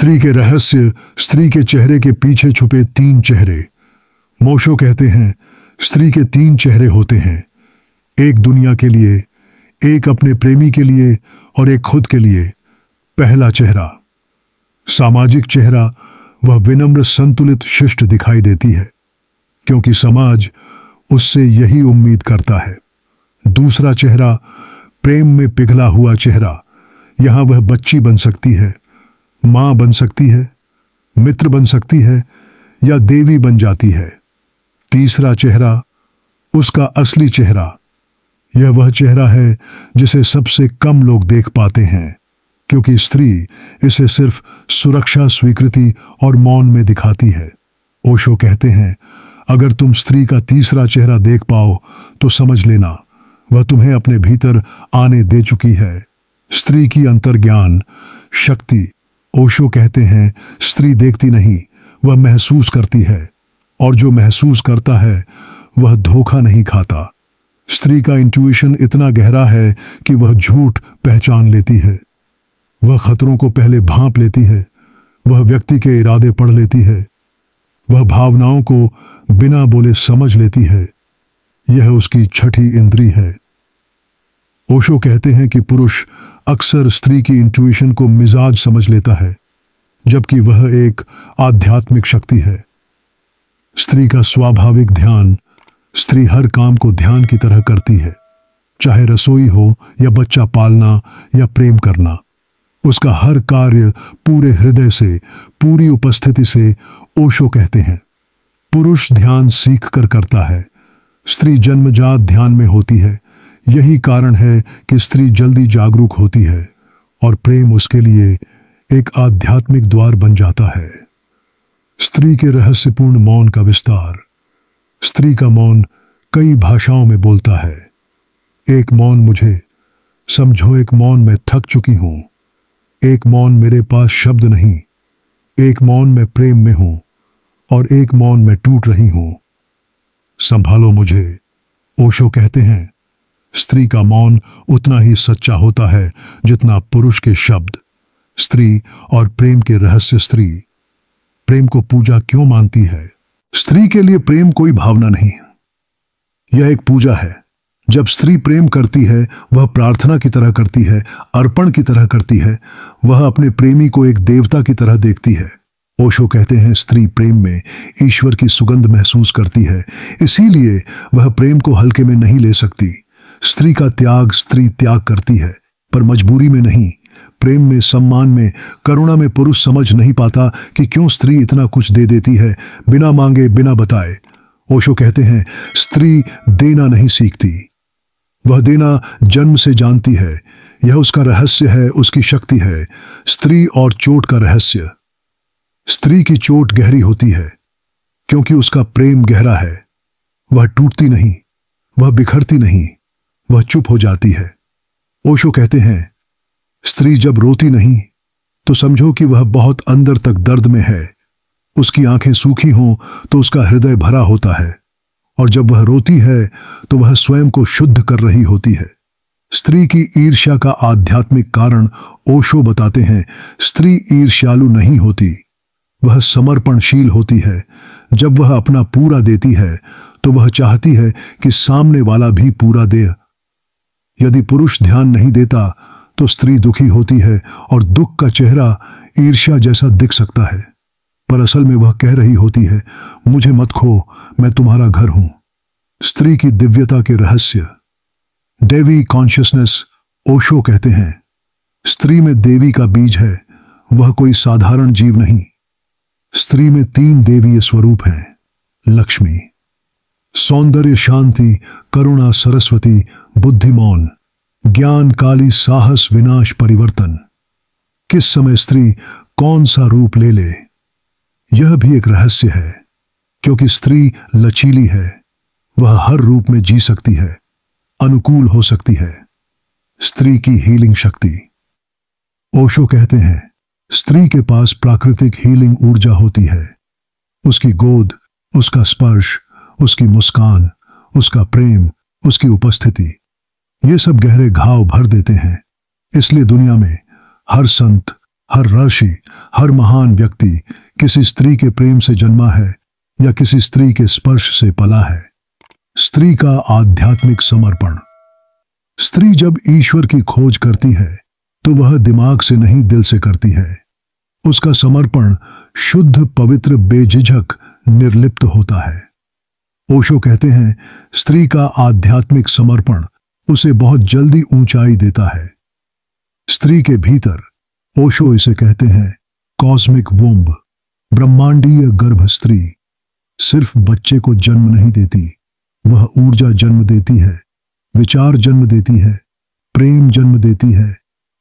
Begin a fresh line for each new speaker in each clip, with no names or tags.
स्त्री के रहस्य, स्त्री के चेहरे के पीछे छुपे 3 चेहरे। मोशो कहते हैं स्त्री के 3 चेहरे होते हैं, एक दुनिया के लिए, एक अपने प्रेमी के लिए और एक खुद के लिए। पहला चेहरा सामाजिक चेहरा, वह विनम्र, संतुलित, शिष्ट दिखाई देती है क्योंकि समाज उससे यही उम्मीद करता है। दूसरा चेहरा प्रेम में पिघला हुआ चेहरा, यहां वह बच्ची बन सकती है, मां बन सकती है, मित्र बन सकती है या देवी बन जाती है। तीसरा चेहरा उसका असली चेहरा, यह वह चेहरा है जिसे सबसे कम लोग देख पाते हैं क्योंकि स्त्री इसे सिर्फ सुरक्षा, स्वीकृति और मौन में दिखाती है। ओशो कहते हैं अगर तुम स्त्री का तीसरा चेहरा देख पाओ तो समझ लेना वह तुम्हें अपने भीतर आने दे चुकी है। स्त्री की अंतर्ज्ञान शक्ति। ओशो कहते हैं स्त्री देखती नहीं, वह महसूस करती है और जो महसूस करता है वह धोखा नहीं खाता। स्त्री का इंट्यूशन इतना गहरा है कि वह झूठ पहचान लेती है, वह खतरों को पहले भांप लेती है, वह व्यक्ति के इरादे पढ़ लेती है, वह भावनाओं को बिना बोले समझ लेती है। यह उसकी छठी इंद्री है। ओशो कहते हैं कि पुरुष अक्सर स्त्री की इंट्यूशन को मिजाज समझ लेता है जबकि वह एक आध्यात्मिक शक्ति है। स्त्री का स्वाभाविक ध्यान, स्त्री हर काम को ध्यान की तरह करती है, चाहे रसोई हो या बच्चा पालना या प्रेम करना। उसका हर कार्य पूरे हृदय से, पूरी उपस्थिति से। ओशो कहते हैं पुरुष ध्यान सीख कर करता है, स्त्री जन्मजात ध्यान में होती है। यही कारण है कि स्त्री जल्दी जागरूक होती है और प्रेम उसके लिए एक आध्यात्मिक द्वार बन जाता है। स्त्री के रहस्यपूर्ण मौन का विस्तार। स्त्री का मौन कई भाषाओं में बोलता है। एक मौन मुझे समझो, एक मौन मैं थक चुकी हूं, एक मौन मेरे पास शब्द नहीं, एक मौन मैं प्रेम में हूं और एक मौन मैं टूट रही हूं, संभालो मुझे। ओशो कहते हैं स्त्री का मौन उतना ही सच्चा होता है जितना पुरुष के शब्द। स्त्री और प्रेम के रहस्य। स्त्री प्रेम को पूजा क्यों मानती है? स्त्री के लिए प्रेम कोई भावना नहीं, यह एक पूजा है। जब स्त्री प्रेम करती है वह प्रार्थना की तरह करती है, अर्पण की तरह करती है। वह अपने प्रेमी को एक देवता की तरह देखती है। ओशो कहते हैं स्त्री प्रेम में ईश्वर की सुगंध महसूस करती है, इसीलिए वह प्रेम को हल्के में नहीं ले सकती। स्त्री का त्याग, स्त्री त्याग करती है पर मजबूरी में नहीं। प्रेम में, सम्मान में, करुणा में पुरुष समझ नहीं पाता कि क्यों स्त्री इतना कुछ दे देती है बिना मांगे, बिना बताए। ओशो कहते हैं स्त्री देना नहीं सीखती, वह देना जन्म से जानती है। यह उसका रहस्य है, उसकी शक्ति है। स्त्री और चोट का रहस्य। स्त्री की चोट गहरी होती है क्योंकि उसका प्रेम गहरा है। वह टूटती नहीं, वह बिखरती नहीं, वह चुप हो जाती है। ओशो कहते हैं स्त्री जब रोती नहीं तो समझो कि वह बहुत अंदर तक दर्द में है। उसकी आंखें सूखी हों तो उसका हृदय भरा होता है और जब वह रोती है तो वह स्वयं को शुद्ध कर रही होती है। स्त्री की ईर्ष्या का आध्यात्मिक कारण ओशो बताते हैं स्त्री ईर्ष्यालु नहीं होती, वह समर्पणशील होती है। जब वह अपना पूरा देती है तो वह चाहती है कि सामने वाला भी पूरा दे। यदि पुरुष ध्यान नहीं देता तो स्त्री दुखी होती है और दुख का चेहरा ईर्ष्या जैसा दिख सकता है, पर असल में वह कह रही होती है मुझे मत खो, मैं तुम्हारा घर हूं। स्त्री की दिव्यता के रहस्य। देवी कॉन्शियसनेस। ओशो कहते हैं स्त्री में देवी का बीज है, वह कोई साधारण जीव नहीं। स्त्री में 3 देवीय स्वरूप हैं। लक्ष्मी, सौंदर्य, शांति, करुणा, सरस्वती, बुद्धि, मौन, ज्ञान, काली, साहस, विनाश, परिवर्तन। किस समय स्त्री कौन सा रूप ले ले, यह भी एक रहस्य है क्योंकि स्त्री लचीली है। वह हर रूप में जी सकती है, अनुकूल हो सकती है। स्त्री की हीलिंग शक्ति। ओशो कहते हैं स्त्री के पास प्राकृतिक हीलिंग ऊर्जा होती है। उसकी गोद, उसका स्पर्श, उसकी मुस्कान, उसका प्रेम, उसकी उपस्थिति, ये सब गहरे घाव भर देते हैं। इसलिए दुनिया में हर संत, हर ऋषि, हर महान व्यक्ति किसी स्त्री के प्रेम से जन्मा है या किसी स्त्री के स्पर्श से पला है। स्त्री का आध्यात्मिक समर्पण। स्त्री जब ईश्वर की खोज करती है तो वह दिमाग से नहीं, दिल से करती है। उसका समर्पण शुद्ध, पवित्र, बेझिझक, निर्लिप्त होता है। ओशो कहते हैं, स्त्री का आध्यात्मिक समर्पण उसे बहुत जल्दी ऊंचाई देता है। स्त्री के भीतर, ओशो इसे कहते हैं कॉस्मिक वुम्ब, ब्रह्मांडीय गर्भ स्त्री सिर्फ बच्चे को जन्म नहीं देती, वह ऊर्जा जन्म देती है, विचार जन्म देती है, प्रेम जन्म देती है,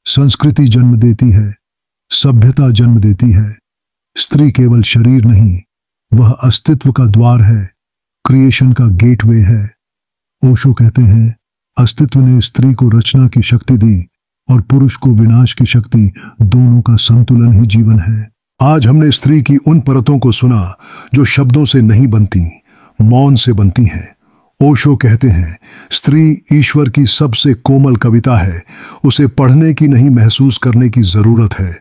संस्कृति जन्म देती है, सभ्यता जन्म देती है। स्त्री केवल शरीर नहीं, वह अस्तित्व का द्वार है, क्रिएशन का गेटवे है। ओशो कहते हैं, अस्तित्व ने स्त्री को रचना की शक्ति दी और पुरुष को विनाश की शक्ति। दोनों का संतुलन ही जीवन है। आज हमने स्त्री की उन परतों को सुना जो शब्दों से नहीं बनती, मौन से बनती हैं। ओशो कहते हैं, स्त्री ईश्वर की सबसे कोमल कविता है, उसे पढ़ने की नहीं, महसूस करने की जरूरत है।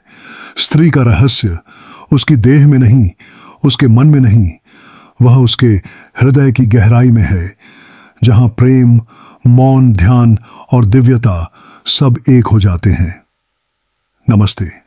स्त्री का रहस्य उसकी देह में नहीं, उसके मन में नहीं, वह उसके हृदय की गहराई में है, जहां प्रेम, मौन, ध्यान और दिव्यता सब एक हो जाते हैं। नमस्ते।